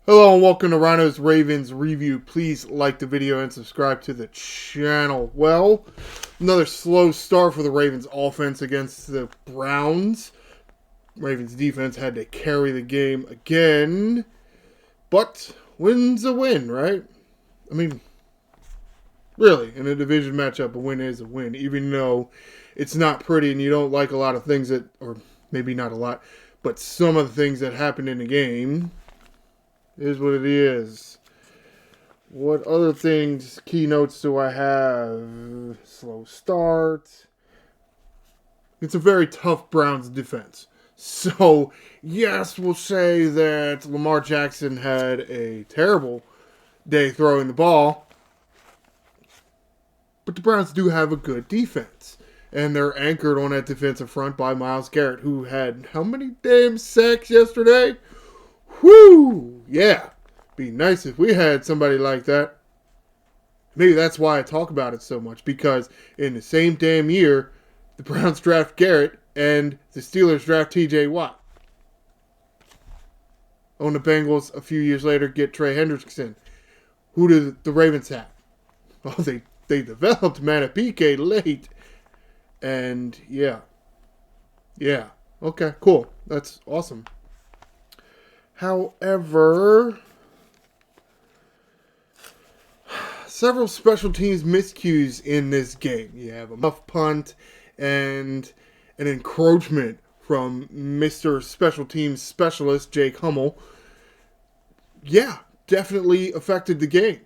Hello and welcome to Ryno's Ravens review. Please like the video and subscribe to the channel. Well, another slow start for the Ravens offense against the Browns. Ravens defense had to carry the game again. But win's a win, right? I mean, really, in a division matchup, a win is a win. Even though it's not pretty and you don't like a lot of things that, or maybe not a lot, but some of the things that happened in the game. Is what it is. What other things, keynotes do I have? Slow start. It's a very tough Browns defense. So, yes, we'll say that Lamar Jackson had a terrible day throwing the ball. But the Browns do have a good defense. And they're anchored on that defensive front by Myles Garrett, who had how many damn sacks yesterday? Whoo! Yeah. Be nice if we had somebody like that. Maybe that's why I talk about it so much. Because in the same damn year, the Browns draft Garrett and the Steelers draft TJ Watt. On the Bengals, a few years later, get Trey Hendrickson. Who did the Ravens have? Well, they developed Manapike late. And yeah. Yeah. Okay, cool. That's awesome. However, several special teams miscues in this game. You have a muff punt and an encroachment from Mr. Special Teams Specialist Jake Hummel. Yeah, definitely affected the game.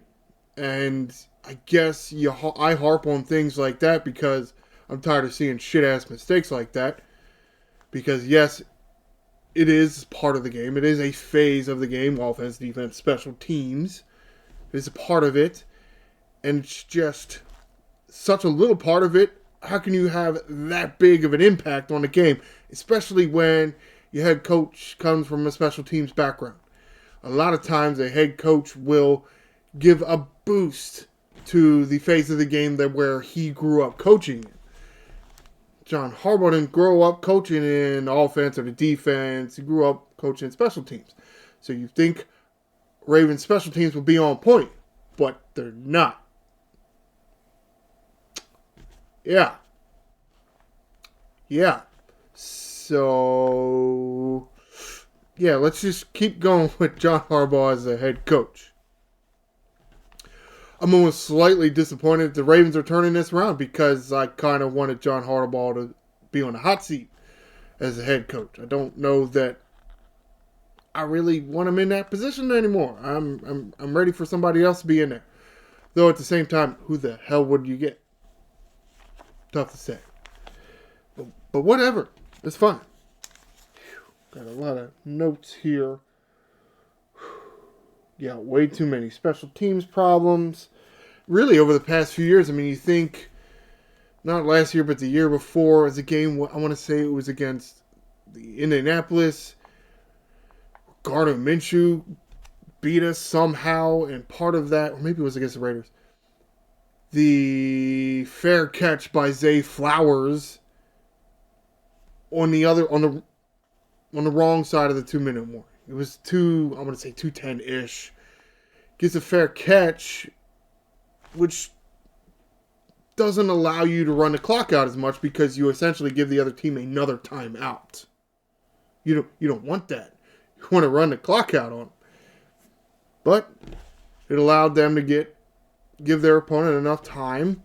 And I guess I harp on things like that because I'm tired of seeing shit-ass mistakes like that. Because, yes, it is part of the game. It is a phase of the game, offense, defense, special teams. It is a part of it. And it's just such a little part of it. How can you have that big of an impact on the game? Especially when your head coach comes from a special teams background. A lot of times a head coach will give a boost to the phase of the game that where he grew up coaching in. John Harbaugh didn't grow up coaching in offense or the defense. He grew up coaching special teams. So you think Ravens special teams will be on point, but they're not. Yeah. So, yeah, let's just keep going with John Harbaugh as the head coach. I'm almost slightly disappointed the Ravens are turning this around because I kind of wanted John Harbaugh to be on the hot seat as a head coach. I don't know that I really want him in that position anymore. I'm ready for somebody else to be in there. Though at the same time, who the hell would you get? Tough to say. But whatever. It's fine. Got a lot of notes here. Yeah, way too many special teams problems. Really, over the past few years, I mean, you think, not last year, but the year before, as a game, I want to say it was against the Indianapolis. Gardner Minshew beat us somehow, and part of that, or maybe it was against the Raiders, the fair catch by Zay Flowers on the wrong side of the 2-minute warning. It was I'm going to say 2:10-ish. Gets a fair catch, which doesn't allow you to run the clock out as much because you essentially give the other team another timeout. You don't want that. You want to run the clock out on them. But it allowed them to give their opponent enough time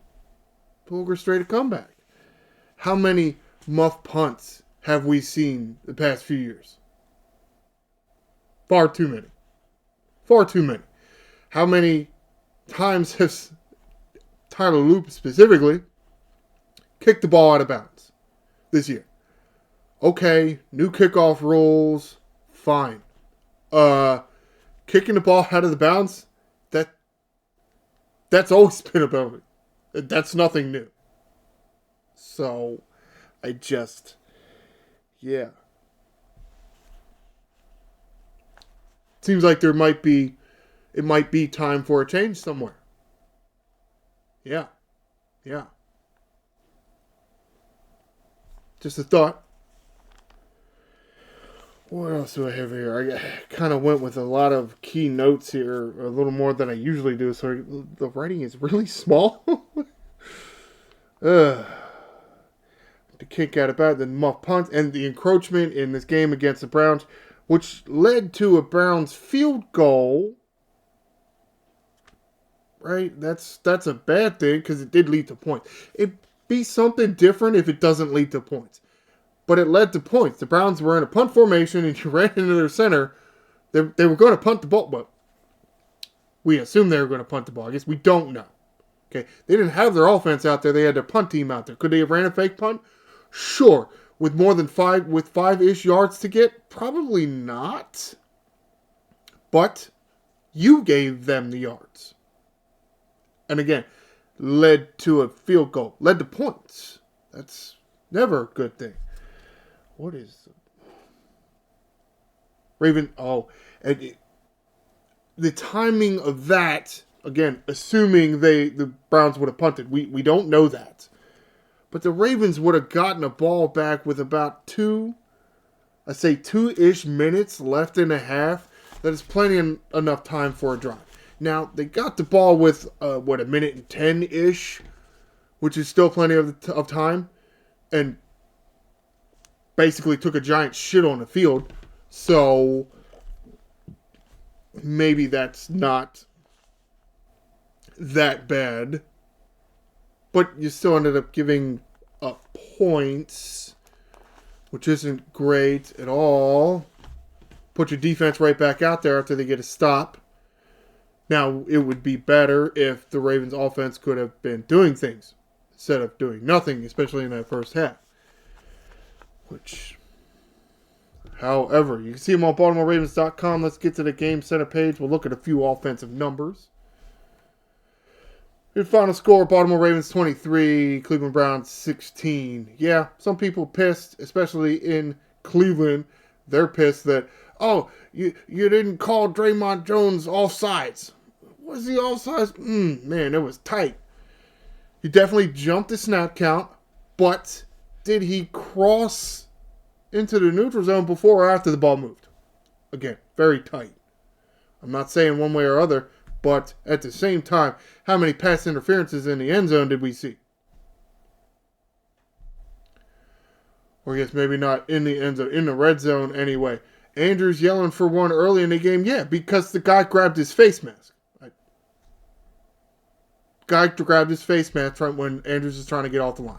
to orchestrate a comeback. How many muff punts have we seen the past few years? Far too many. Far too many. How many times has Tyler Loop specifically kicked the ball out of bounds this year? Okay, new kickoff rules, fine. Kicking the ball out of the bounds, that's always been a penalty. That's nothing new. So, yeah. Seems like it might be time for a change somewhere. Yeah. Just a thought. What else do I have here? I kind of went with a lot of key notes here, a little more than I usually do, so the writing is really small. The kick out about the muff punt and the encroachment in this game against the Browns, which led to a Browns field goal. Right? That's a bad thing because it did lead to points. It'd be something different if it doesn't lead to points. But it led to points. The Browns were in a punt formation and you ran into their center. They were going to punt the ball. Well, we assumed they were going to punt the ball. I guess we don't know. Okay, they didn't have their offense out there. They had their punt team out there. Could they have ran a fake punt? Sure. With more than 5-ish yards to get? Probably not. But you gave them the yards. And again, led to a field goal. Led to points. That's never a good thing. What is Raven? Oh, and the timing of that, again, assuming the Browns would have punted. We don't know that. But the Ravens would have gotten a ball back with about 2-ish minutes left in a half. That is plenty enough time for a drive. Now, they got the ball with, a minute and 10-ish, which is still plenty of time, and basically took a giant shit on the field. So, maybe that's not that bad. But you still ended up giving up points, which isn't great at all. Put your defense right back out there after they get a stop. Now, it would be better if the Ravens offense could have been doing things instead of doing nothing, especially in that first half. However, you can see them on BaltimoreRavens.com. Let's get to the game center page. We'll look at a few offensive numbers. Your final score, Baltimore Ravens 23, Cleveland Browns 16. Yeah, some people pissed, especially in Cleveland. They're pissed that, you didn't call Draymond Jones offsides. Was he offsides? Man, it was tight. He definitely jumped the snap count, but did he cross into the neutral zone before or after the ball moved? Again, very tight. I'm not saying one way or other, but at the same time, how many pass interferences in the end zone did we see? Or I guess maybe not in the end zone, in the red zone anyway. Andrews yelling for one early in the game. Yeah, because the guy grabbed his face mask. Guy grabbed his face mask when Andrews is trying to get off the line.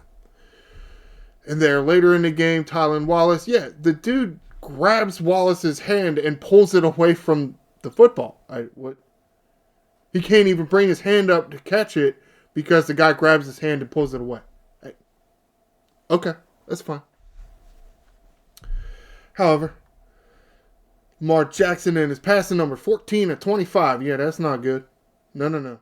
And there, later in the game, Tylan Wallace. Yeah, the dude grabs Wallace's hand and pulls it away from the football. He can't even bring his hand up to catch it because the guy grabs his hand and pulls it away. Okay, that's fine. However, Lamar Jackson and his passing number 14 of 25. Yeah, that's not good. No.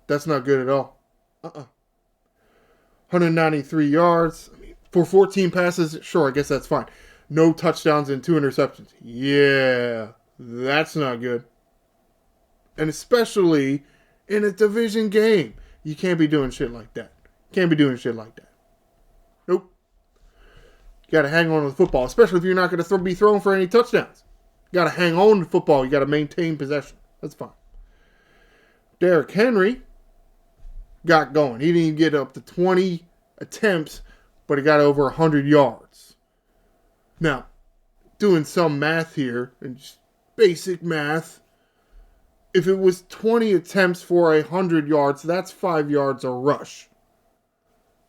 That's not good at all. 193 yards. For 14 passes, sure, I guess that's fine. No touchdowns and 2 interceptions. Yeah, that's not good. And especially in a division game. You can't be doing shit like that. Nope. You got to hang on to the football, especially if you're not going to be thrown for any touchdowns. You got to hang on to the football. You got to maintain possession. That's fine. Derrick Henry got going. He didn't even get up to 20 attempts, but he got over 100 yards. Now, doing some math here, and just basic math, if it was 20 attempts for 100 yards, that's 5 yards a rush.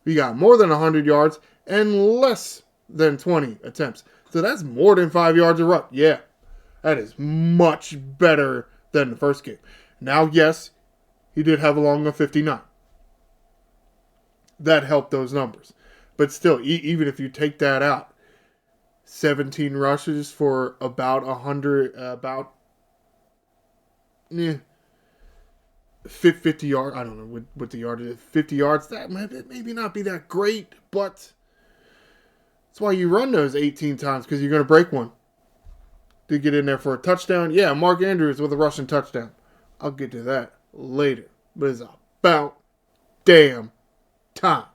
We got more than 100 yards and less than 20 attempts. So that's more than 5 yards a rush. Yeah, that is much better than the first game. Now, yes, he did have a long of 59. That helped those numbers. But still, even if you take that out, 17 rushes for about 50 yards. I don't know what the yard is. 50 yards. That might maybe not be that great, but that's why you run those 18 times, because you're going to break one. To get in there for a touchdown. Yeah, Mark Andrews with a rushing touchdown. I'll get to that later. But it's about damn time.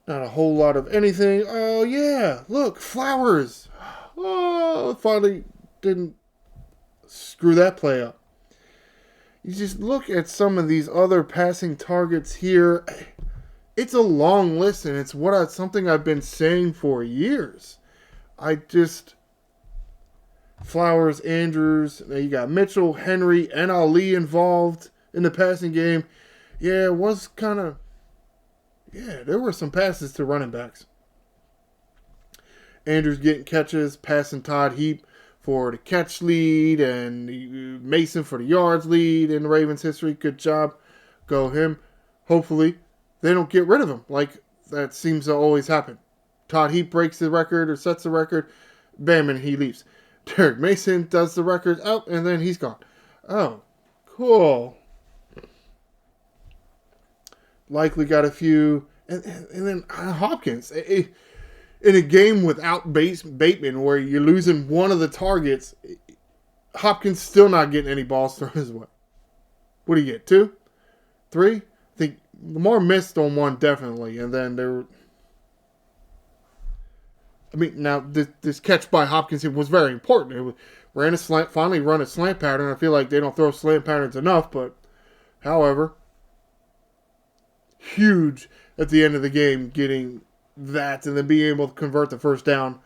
Not a whole lot of anything. Oh, yeah. Look, Flowers. Oh, finally didn't screw that play up. You just look at some of these other passing targets here. It's a long list, and it's something I've been saying for years. Flowers, Andrews, you got Mitchell, Henry, and Ali involved in the passing game. Yeah, it was there were some passes to running backs. Andrews getting catches, passing Todd Heap for the catch lead, and Mason for the yards lead in the Ravens' history. Good job. Go him. Hopefully, they don't get rid of him like that seems to always happen. Todd Heap breaks the record or sets the record. Bam, and he leaves. Derek Mason does the record up, and then he's gone. Oh, cool. Likely got a few. And then Hopkins. In a game without Bateman, where you're losing one of the targets, Hopkins still not getting any balls thrown his way. What do you get? 2? 3? I think Lamar missed on one, definitely. And then now this catch by Hopkins was very important. It finally run a slant pattern. I feel like they don't throw slant patterns enough, but however, huge at the end of the game getting that and then being able to convert the first down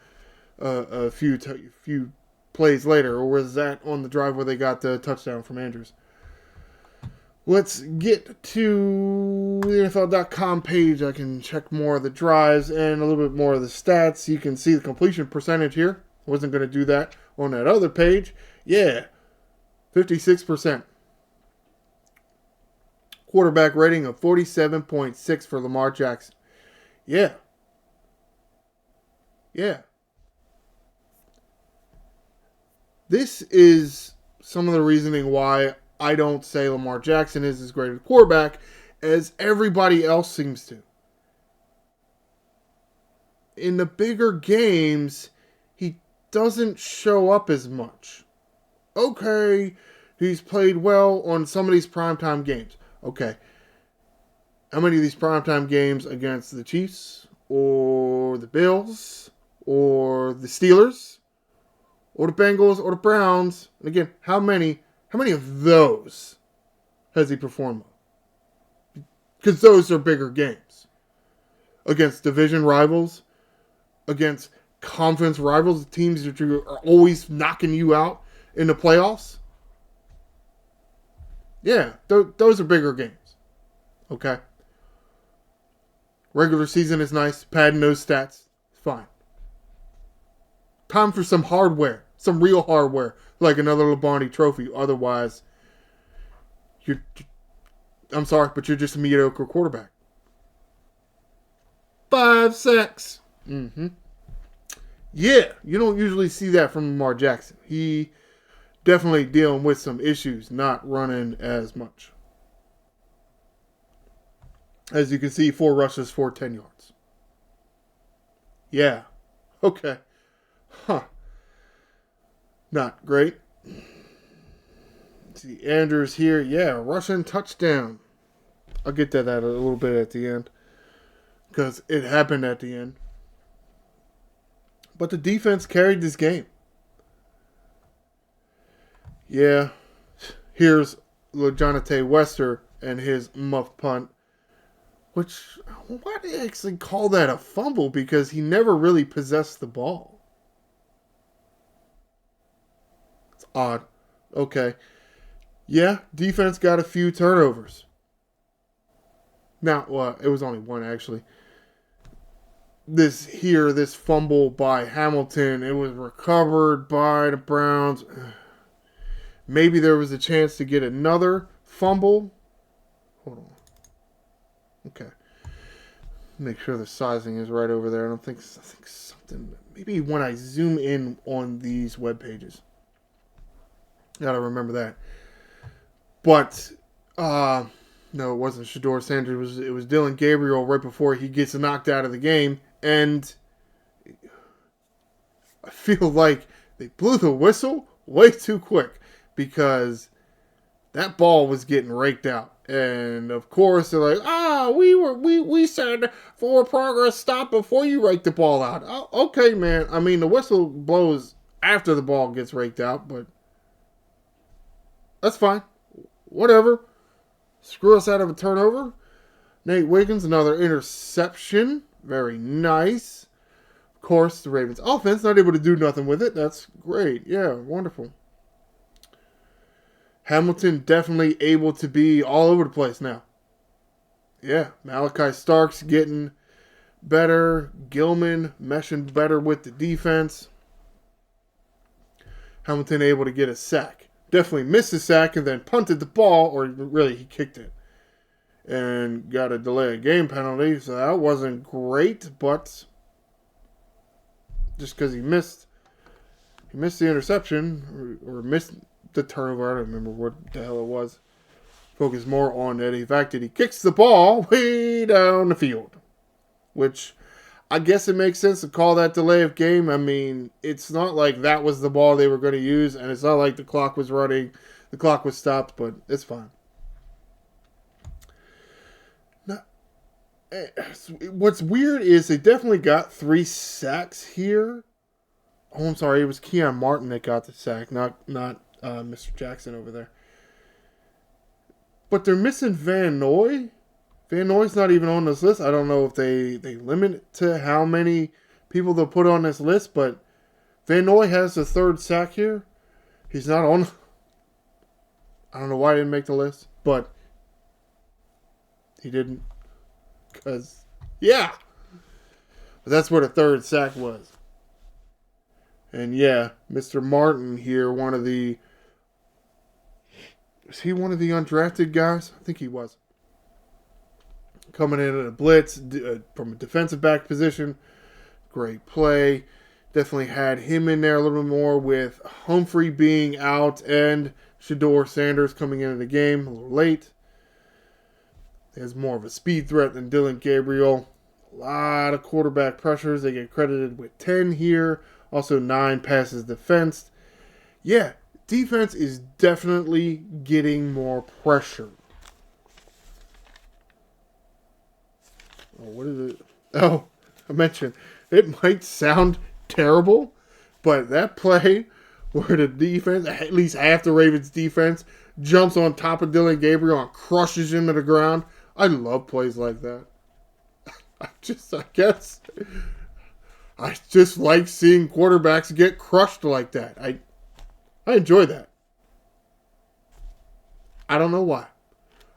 a few plays later. Or was that on the drive where they got the touchdown from Andrews? Let's get to the NFL.com page. I can check more of the drives and a little bit more of the stats. You can see the completion percentage here. I wasn't going to do that on that other page. Yeah, 56%. Quarterback rating of 47.6 for Lamar Jackson. Yeah. This is some of the reasoning why I don't say Lamar Jackson is as great a quarterback as everybody else seems to. In the bigger games, he doesn't show up as much. Okay, he's played well on some of these primetime games. Okay, how many of these primetime games against the Chiefs or the Bills or the Steelers or the Bengals or the Browns? And again, how many of those has he performed on? Because those are bigger games. Against division rivals, against conference rivals, teams that are always knocking you out in the playoffs. Yeah, those are bigger games. Okay? Regular season is nice. Padding those stats. Fine. Time for some hardware. Some real hardware. Like another Lombardi trophy. Otherwise, I'm sorry, but you're just a mediocre quarterback. 5 sacks. Yeah, you don't usually see that from Lamar Jackson. He definitely dealing with some issues, not running as much. As you can see, 4 rushes for 10 yards. Yeah. Okay. Huh. Not great. Let's see, Andrews here. Yeah, rushing touchdown. I'll get to that a little bit at the end. Because it happened at the end. But the defense carried this game. Yeah. Here's LeJohnate Wester and his muff punt. Which, why do they actually call that a fumble? Because he never really possessed the ball. It's odd. Okay. Yeah, defense got a few turnovers. Now, well, it was only one actually. This fumble by Hamilton, it was recovered by the Browns. Maybe there was a chance to get another fumble. Hold on. Okay. Make sure the sizing is right over there. I think something. Maybe when I zoom in on these web pages. Gotta remember that. But no, it wasn't Shedeur Sanders. It was Dylan Gabriel right before he gets knocked out of the game, and I feel like they blew the whistle way too quick because that ball was getting raked out. And of course they're like, we said forward progress stop before you rake the ball out. Oh, okay, man. I mean, the whistle blows after the ball gets raked out, but that's fine. Whatever. Screw us out of a turnover. Nate Wiggins, another interception. Very nice. Of course, the Ravens offense not able to do nothing with it. That's great. Yeah, wonderful. Hamilton definitely able to be all over the place now. Yeah, Malachi Starks getting better. Gilman meshing better with the defense. Hamilton able to get a sack. Definitely missed a sack and then punted the ball, or really he kicked it. And got a delay of game penalty, so that wasn't great, but just because he missed the interception, or missed the turnover, I don't remember what the hell it was. Focus more on the fact that he kicks the ball way down the field. Which, I guess it makes sense to call that delay of game. I mean, it's not like that was the ball they were going to use, and it's not like the clock was running, the clock was stopped, but it's fine. Now, what's weird is they definitely got 3 sacks here. Oh, I'm sorry, it was Keon Martin that got the sack, not Mr. Jackson over there. But they're missing Van Noy. Van Noy's not even on this list. I don't know if they limit it to how many people they'll put on this list, but Van Noy has the 3rd sack here. He's not on. I don't know why he didn't make the list, but he didn't. Because, yeah. But that's where the 3rd sack was. And yeah, Mr. Martin here, was he one of the undrafted guys? I think he was. Coming in at a blitz from a defensive back position. Great play. Definitely had him in there a little bit more with Humphrey being out and Shedeur Sanders coming into the game a little late. He has more of a speed threat than Dylan Gabriel. A lot of quarterback pressures. They get credited with 10 here. Also 9 passes defensed. Yeah, defense is definitely getting more pressure. Oh, what is it? Oh, I mentioned it might sound terrible, but that play where the defense, at least half the Ravens defense, jumps on top of Dylan Gabriel and crushes him to the ground. I love plays like that. I guess I just like seeing quarterbacks get crushed like that. I enjoy that. I don't know why.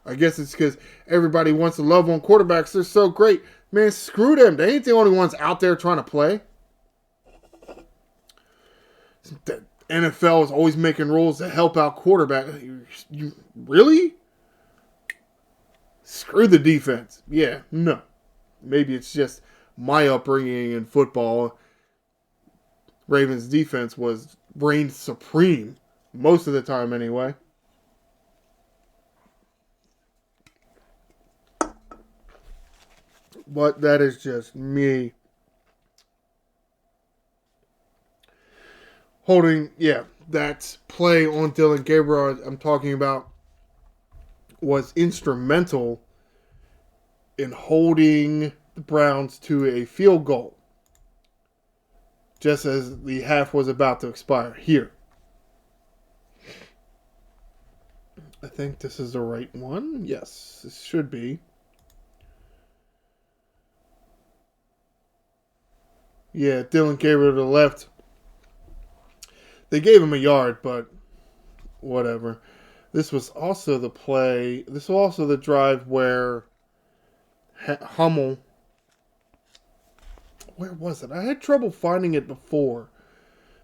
I guess it's because everybody wants to love on quarterbacks. They're so great. Man, screw them. They ain't the only ones out there trying to play. The NFL is always making rules to help out quarterbacks. You really? Screw the defense. Yeah, no. Maybe it's just my upbringing in football. Ravens defense reigned supreme most of the time anyway. But that is just me holding, that play on Dylan Gabriel I'm talking about was instrumental in holding the Browns to a field goal just as the half was about to expire here. I think this is the right one. Yes, this should be. Yeah, Dylan Gabriel to the left. They gave him a yard, but whatever. This was also the play. This was also the drive where Hummel. Where was it? I had trouble finding it before.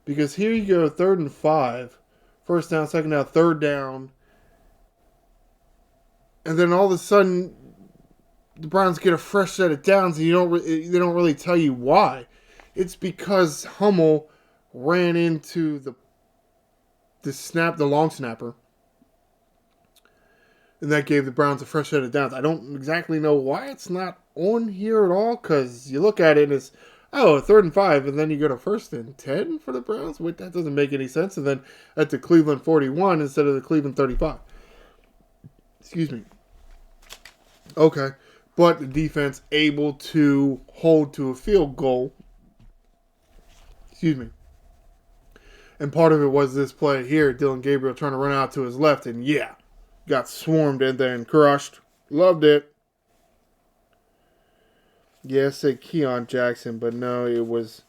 Because here you go, 3rd and 5. First down, second down, third down. And then all of a sudden, the Browns get a fresh set of downs, and they don't really tell you why. It's because Hummel ran into the long snapper. And that gave the Browns a fresh set of downs. I don't exactly know why it's not on here at all, because you look at it and it's, 3rd and 5, and then you go to 1st and 10 for the Browns? Wait, that doesn't make any sense. And then at the Cleveland 41 instead of the Cleveland 35. Excuse me. Okay. But the defense able to hold to a field goal. Excuse me. And part of it was this play here. Dylan Gabriel trying to run out to his left. And yeah, got swarmed and then crushed. Loved it. Yeah, say Keon Jackson, but no, it was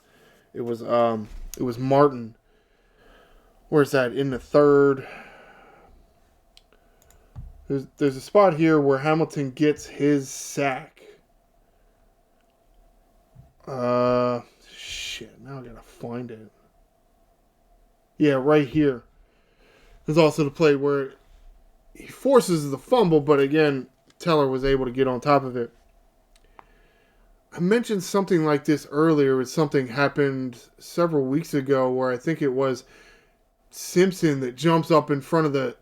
Martin. Where's that? In the third. There's a spot here where Hamilton gets his sack. Shit. Now I gotta find it. Yeah, right here. There's also the play where he forces the fumble, but again, Teller was able to get on top of it. I mentioned something like this earlier. Something happened several weeks ago where I think it was Simpson that jumps up in front of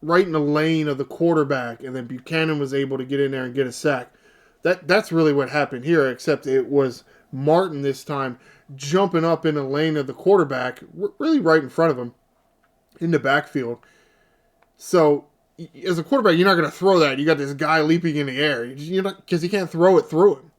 right in the lane of the quarterback, and then Buchanan was able to get in there and get a sack. That's really what happened here, except it was Martin this time jumping up in the lane of the quarterback, really right in front of him, in the backfield. So, as a quarterback, you're not going to throw that. You got this guy leaping in the air, because he can't throw it through him.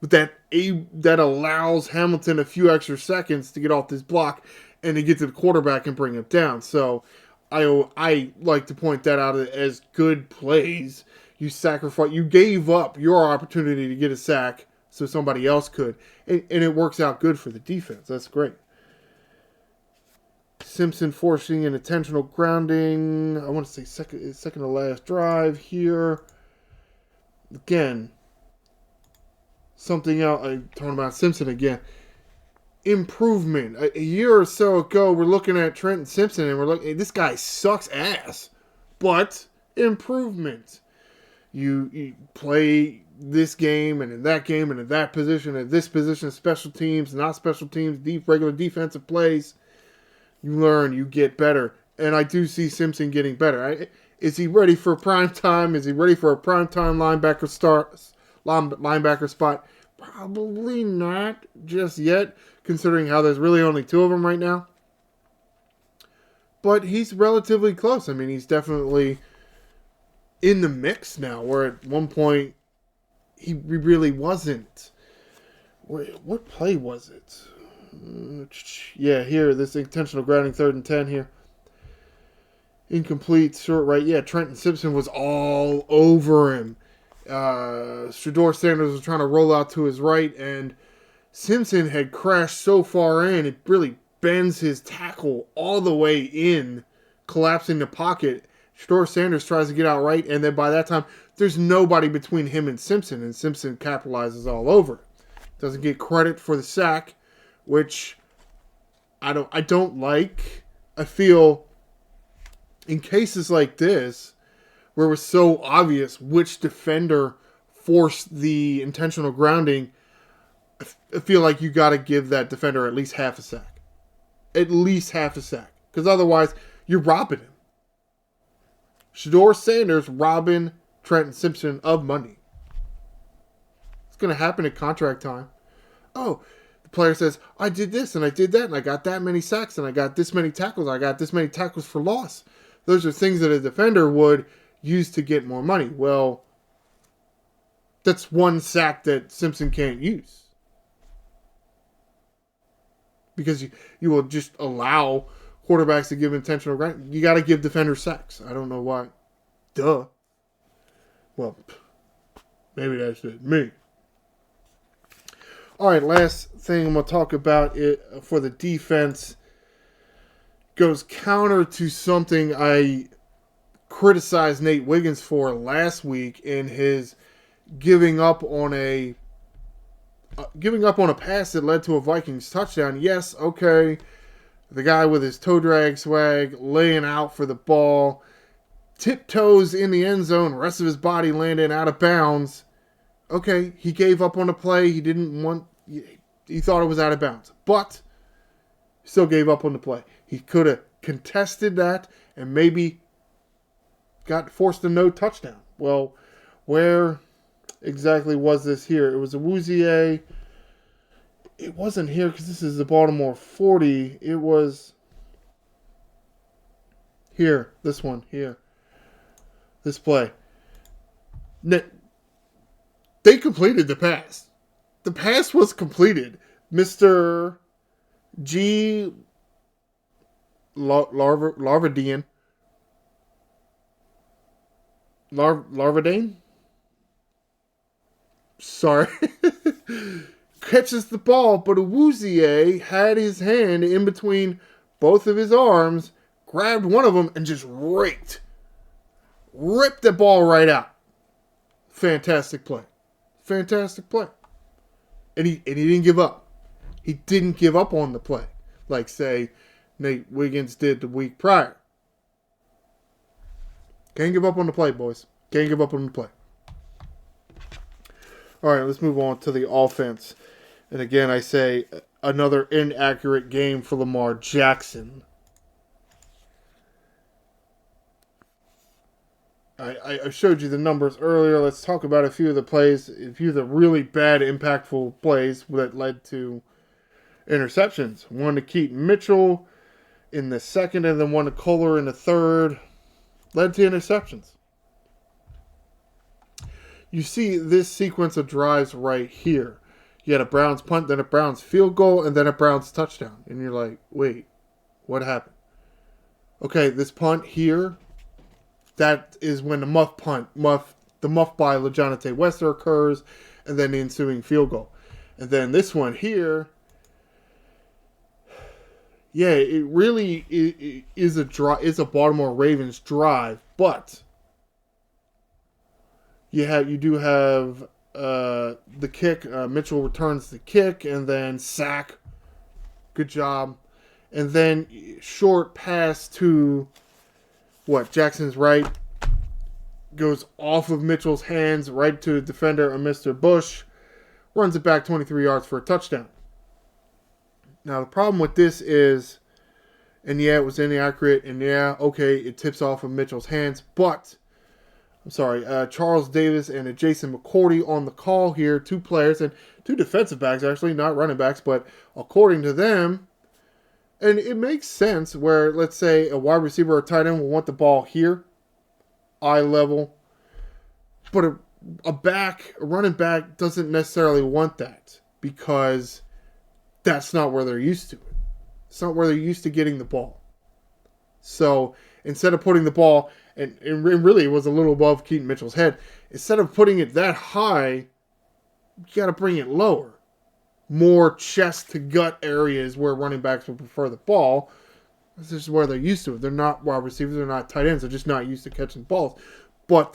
But that allows Hamilton a few extra seconds to get off this block and to get to the quarterback and bring him down. So, I like to point that out as good plays. You gave up your opportunity to get a sack so somebody else could. And it works out good for the defense. That's great. Simpson forcing an intentional grounding. I want to say second to last drive here. Again, something else. I'm talking about Simpson again. Improvement. A year or so ago, we're looking at Trenton Simpson and we're like, hey, this guy sucks ass. But improvement. You play this game and in that game and in that position, at this position, special teams, not special teams, regular defensive plays. You learn, you get better. And I do see Simpson getting better. Is he ready for prime time? Is he ready for a prime time linebacker spot? Probably not just yet, considering how there's really only two of them right now. But he's relatively close. I mean, he's definitely in the mix now, where at one point he really wasn't. What play was it? Yeah, here, this intentional grounding 3rd and 10 here. Incomplete, short right. Yeah, Trenton Simpson was all over him. Shedeur Sanders was trying to roll out to his right, and Simpson had crashed so far in, it really bends his tackle all the way in, collapsing the pocket. Shedeur Sanders tries to get out right, and then by that time, there's nobody between him and Simpson capitalizes all over it. Doesn't get credit for the sack, which I don't like. I feel in cases like this, where it was so obvious which defender forced the intentional grounding, I feel like you got to give that defender at least half a sack. At least half a sack. Because otherwise, you're robbing him. Shedeur Sanders robbing Trenton Simpson of money. It's going to happen at contract time. Oh, the player says, I did this and I did that and I got that many sacks and I got this many tackles. I got this many tackles for loss. Those are things that a defender would use to get more money. Well, that's one sack that Simpson can't use. Because you will just allow quarterbacks to give intentional grounding. You got to give defenders sacks. I don't know why. Duh. Well, maybe that's just me. All right, last thing I'm going to talk about for the defense goes counter to something I criticized Nate Wiggins for last week in his giving up on a pass that led to a Vikings touchdown. Yes, okay, the guy with his toe drag swag laying out for the ball, tiptoes in the end zone, rest of his body landing out of bounds. Okay, he gave up on the play. He thought it was out of bounds, but still gave up on the play. He could have contested that and maybe got forced a no touchdown. Well, where exactly was this here? It was a Wouzier. It wasn't here because this is the Baltimore 40. It was here. This one here. This play. They completed the pass. The pass was completed. Mr. G. Larvadian. Larvadane? Sorry. Catches the ball, but Awuzie had his hand in between both of his arms, grabbed one of them, and just ripped the ball right out. Fantastic play. Fantastic play. And he didn't give up. He didn't give up on the play, like, say, Nate Wiggins did the week prior. Can't give up on the play, boys. Can't give up on the play. All right, let's move on to the offense. And again, I say another inaccurate game for Lamar Jackson. I showed you the numbers earlier. Let's talk about a few of the plays, a few of the really bad, impactful plays that led to interceptions. One to Keaton Mitchell in the second, and then one to Kohler in the third. Led to interceptions. You see this sequence of drives right here. You had a Browns punt, then a Browns field goal, and then a Browns touchdown. And you're like, wait, what happened? Okay, this punt here, that is when the muff by LaJohnate Wester occurs, and then the ensuing field goal. And then this one here, yeah, it really is a Baltimore Ravens drive, but you do have the kick. Mitchell returns the kick, and then sack. Good job. And then short pass to Jackson's right. Goes off of Mitchell's hands right to the defender, Mr. Bush. Runs it back 23 yards for a touchdown. Now, the problem with this is, and yeah, it was inaccurate, and yeah, okay, it tips off of Mitchell's hands, but, I'm sorry, Charles Davis and Jason McCourty on the call here, two players, and two defensive backs, actually, not running backs, but according to them, and it makes sense where, let's say, a wide receiver or tight end will want the ball here, eye level, but a running back doesn't necessarily want that, because that's not where they're used to it. It's not where they're used to getting the ball. So instead of putting the ball, and really it was a little above Keaton Mitchell's head, instead of putting it that high, you got to bring it lower. More chest to gut areas where running backs would prefer the ball. This is where they're used to it. They're not wide receivers, they're not tight ends, they're just not used to catching balls. But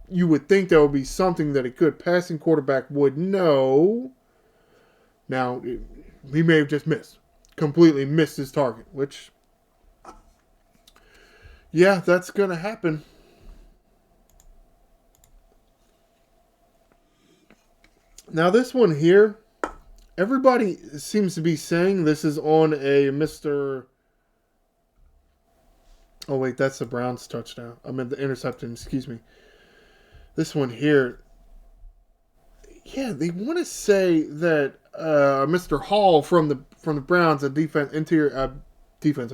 you would think that would be something that a good passing quarterback would know. Now, he may have just completely missed his target, which, yeah, that's going to happen. Now, this one here, everybody seems to be saying this is on a Mr. Oh, wait, that's the Browns touchdown. I meant the interception, excuse me. This one here, yeah, they want to say that Mr. Hall from the Browns, a defensive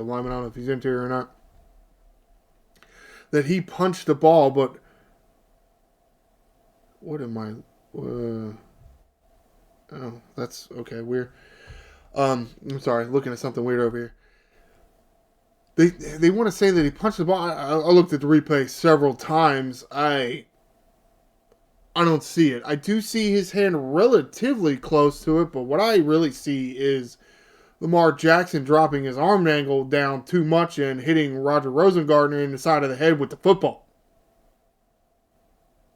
lineman, I don't know if he's interior or not, that he punched the ball, but what am I? Oh, that's okay. Weird. I'm sorry, looking at something weird over here. They want to say that he punched the ball. I looked at the replay several times. I don't see it. I do see his hand relatively close to it, but what I really see is Lamar Jackson dropping his arm angle down too much and hitting Roger Rosengartner in the side of the head with the football.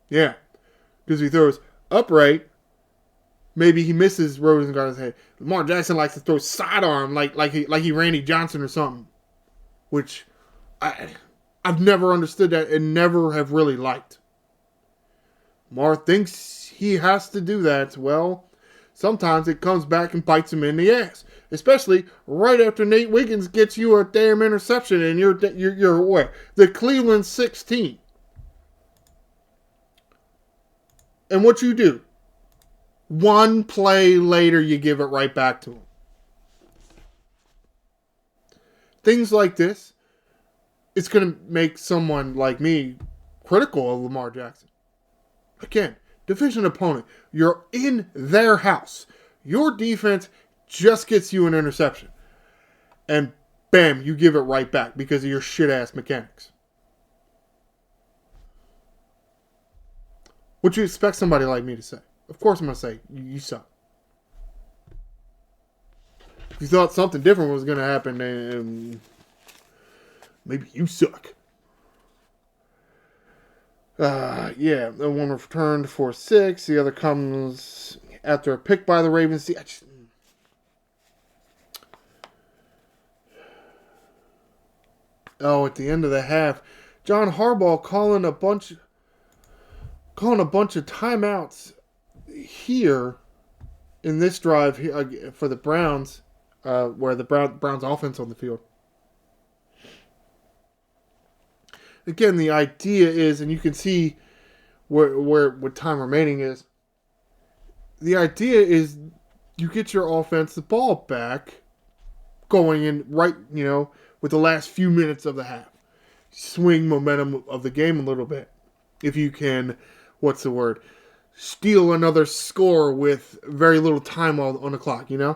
Yeah, because he throws upright. Maybe he misses Rosengartner's head. Lamar Jackson likes to throw sidearm like he Randy Johnson or something, which I've never understood that and never have really liked. Lamar thinks he has to do that. Well, sometimes it comes back and bites him in the ass. Especially right after Nate Wiggins gets you a damn interception and you're what? The Cleveland 16. And what you do? One play later, you give it right back to him. Things like this, it's going to make someone like me critical of Lamar Jackson. Again, division opponent. You're in their house. Your defense just gets you an interception. And bam, you give it right back because of your shit-ass mechanics. What you expect somebody like me to say? Of course I'm going to say, you suck. If you thought something different was going to happen, then maybe you suck. Yeah, the one returned for 6. The other comes after a pick by the Ravens. See, at the end of the half, John Harbaugh calling a bunch of timeouts here in this drive here, for the Browns, where the Browns offense on the field. Again, the idea is, and you can see where what time remaining is. The idea is you get your offense the ball back going in right, with the last few minutes of the half. Swing momentum of the game a little bit. If you can, steal another score with very little time on the clock, I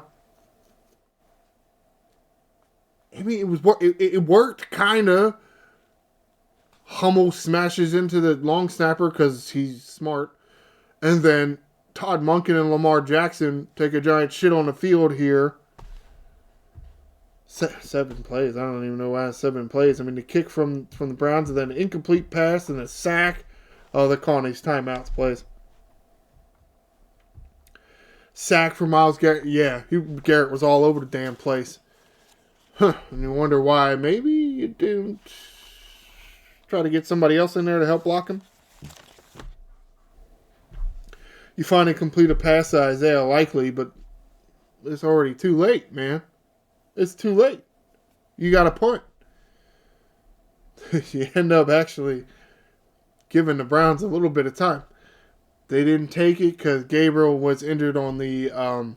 mean, it worked, kind of. Hummel smashes into the long snapper because he's smart. And then Todd Monken and Lamar Jackson take a giant shit on the field here. 7 plays. I don't even know why it's 7 plays. I mean, the kick from the Browns and then an incomplete pass and a sack. Oh, they're calling these timeouts plays. Sack for Myles Garrett. Yeah, Garrett was all over the damn place. And you wonder why. Maybe you didn't try to get somebody else in there to help block him. You finally complete a pass to Isaiah Likely, but it's already too late, man. It's too late. You got to punt. You end up actually giving the Browns a little bit of time. They didn't take it because Gabriel was injured on the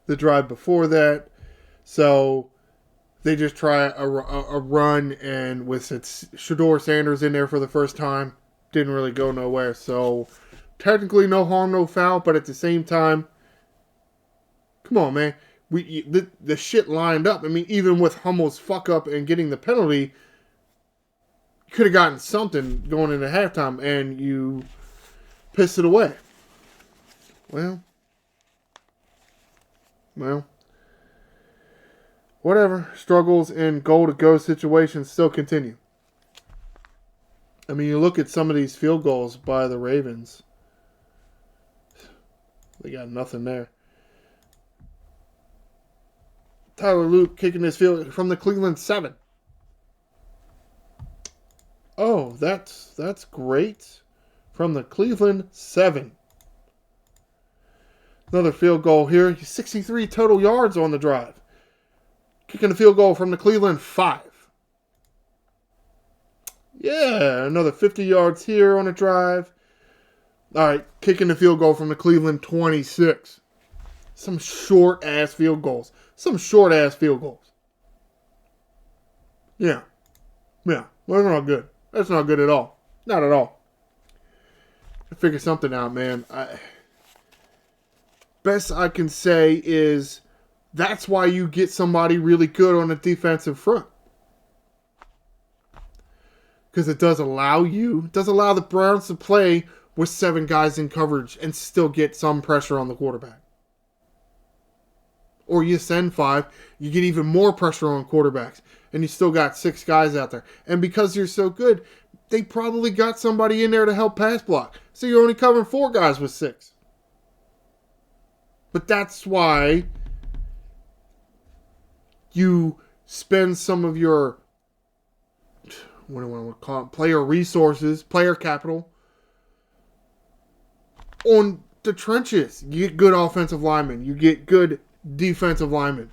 drive before that. So they just try a run, and with Shedeur Sanders in there for the first time, didn't really go nowhere. So technically no harm, no foul, but at the same time, come on, man. The shit lined up. I mean, even with Hummel's fuck up and getting the penalty, you could have gotten something going into halftime, and you pissed it away. Well, whatever. Struggles in goal-to-go situations still continue. I mean, you look at some of these field goals by the Ravens. They got nothing there. Tyler Luke kicking his field from the Cleveland 7. Oh, that's great. From the Cleveland 7. Another field goal here. 63 total yards on the drive. Kicking a field goal from the Cleveland 5. Yeah, another 50 yards here on the drive. All right, kicking the field goal from the Cleveland 26. Some short-ass field goals. Yeah. Well, that's not good. That's not good at all. Not at all. I figure something out, man. Best I can say is that's why you get somebody really good on the defensive front. Because it does allow the Browns to play with 7 guys in coverage and still get some pressure on the quarterback. Or you send 5, you get even more pressure on quarterbacks, and you still got 6 guys out there. And because you're so good, they probably got somebody in there to help pass block. So you're only covering 4 guys with 6. But that's why you spend some of your, what do I want to call it, player resources, player capital, on the trenches. You get good offensive linemen. You get good defensive linemen.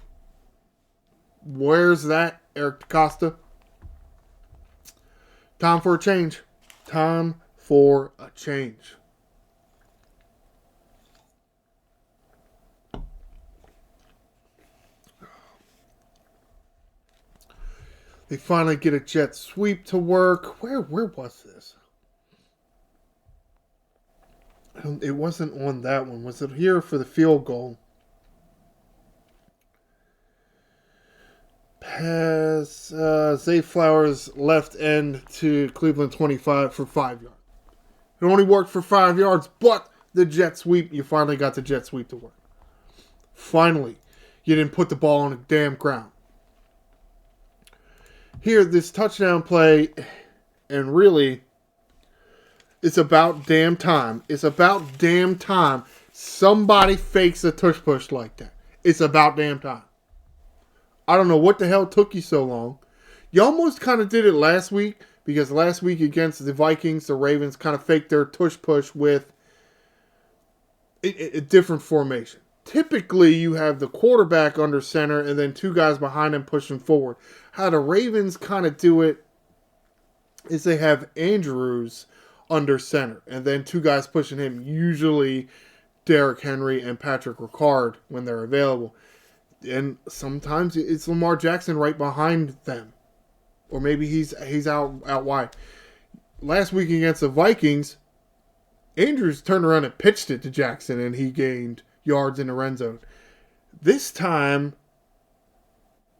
Where's that, Eric DeCosta? Time for a change. Time for a change. They finally get a jet sweep to work. Where was this? It wasn't on that one. Was it here for the field goal? Pass Zay Flowers left end to Cleveland 25 for 5 yards. It only worked for 5 yards, but the jet sweep, you finally got the jet sweep to work. Finally, you didn't put the ball on the damn ground. Here, this touchdown play, and really, it's about damn time. It's about damn time somebody fakes a tush-push like that. It's about damn time. I don't know what the hell took you so long. You almost kind of did it last week, because last week against the Vikings, the Ravens kind of faked their tush-push with a different formation. Typically, you have the quarterback under center and then two guys behind him pushing forward. How the Ravens kind of do it is they have Andrews under center and then two guys pushing him, usually Derrick Henry and Patrick Ricard when they're available. And sometimes it's Lamar Jackson right behind them. Or maybe he's out wide. Last week against the Vikings, Andrews turned around and pitched it to Jackson, and he gained yards in the red zone. This time,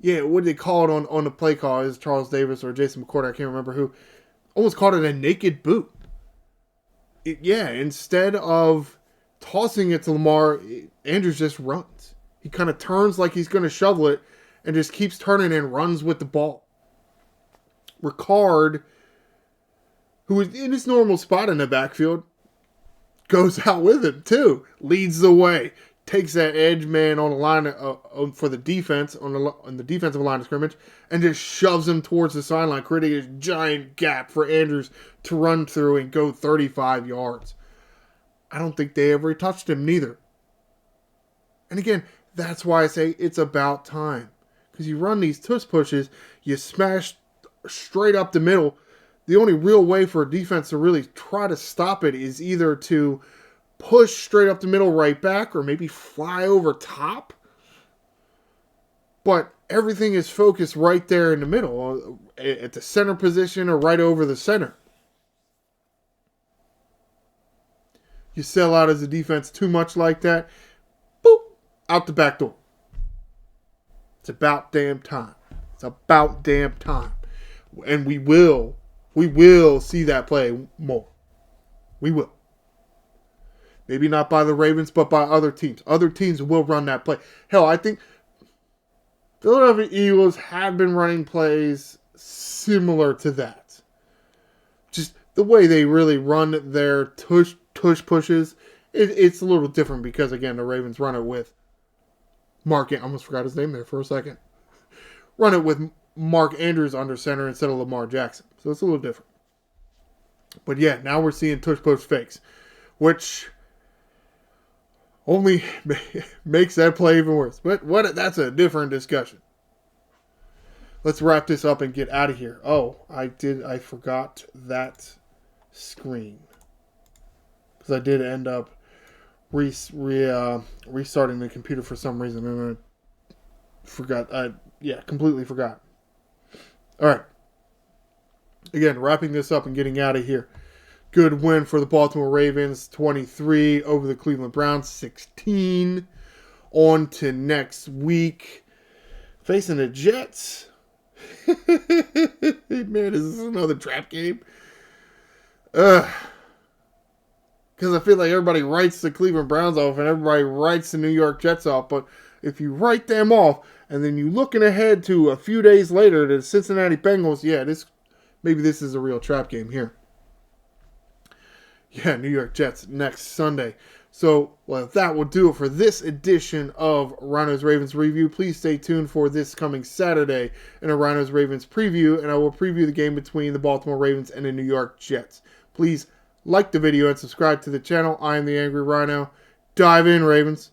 what did they call it on the play call? Is Charles Davis or Jason McCourt? I can't remember who. Almost called it a naked boot. Instead of tossing it to Lamar, Andrews just runs. He kind of turns like he's going to shovel it and just keeps turning and runs with the ball. Ricard, who is in his normal spot in the backfield, goes out with him too. Leads the way. Takes that edge man on the line for the defense, on the defensive line of scrimmage, and just shoves him towards the sideline, creating a giant gap for Andrews to run through and go 35 yards. I don't think they ever touched him neither. And again, that's why I say it's about time. Because you run these tush pushes, you smash straight up the middle. The only real way for a defense to really try to stop it is either to push straight up the middle right back or maybe fly over top. But everything is focused right there in the middle, at the center position or right over the center. You sell out as a defense too much like that, boop, out the back door. It's about damn time. It's about damn time. And we will see that play more. We will. Maybe not by the Ravens, but by other teams. Other teams will run that play. Hell, I think Philadelphia Eagles have been running plays similar to that. Just the way they really run their tush pushes, it's a little different because, again, the Ravens run it with I almost forgot his name there for a second. Run it with Mark Andrews under center instead of Lamar Jackson. So it's a little different. But yeah, now we're seeing tush-push fakes, which only makes that play even worse. But that's a different discussion. Let's wrap this up and get out of here. Oh, I forgot that screen. Because I did end up restarting the computer for some reason. And I forgot. Completely forgot. All right. Again, wrapping this up and getting out of here. Good win for the Baltimore Ravens, 23 over the Cleveland Browns, 16. On to next week. Facing the Jets. Man, is this another trap game? Because I feel like everybody writes the Cleveland Browns off and everybody writes the New York Jets off. But if you write them off and then you're looking ahead to a few days later to the Cincinnati Bengals, maybe this is a real trap game here. Yeah, New York Jets next Sunday. So, that will do it for this edition of Ryno's Ravens Review. Please stay tuned for this coming Saturday in a Ryno's Ravens preview, and I will preview the game between the Baltimore Ravens and the New York Jets. Please like the video and subscribe to the channel. I am the Angry Ryno. Dive in, Ravens.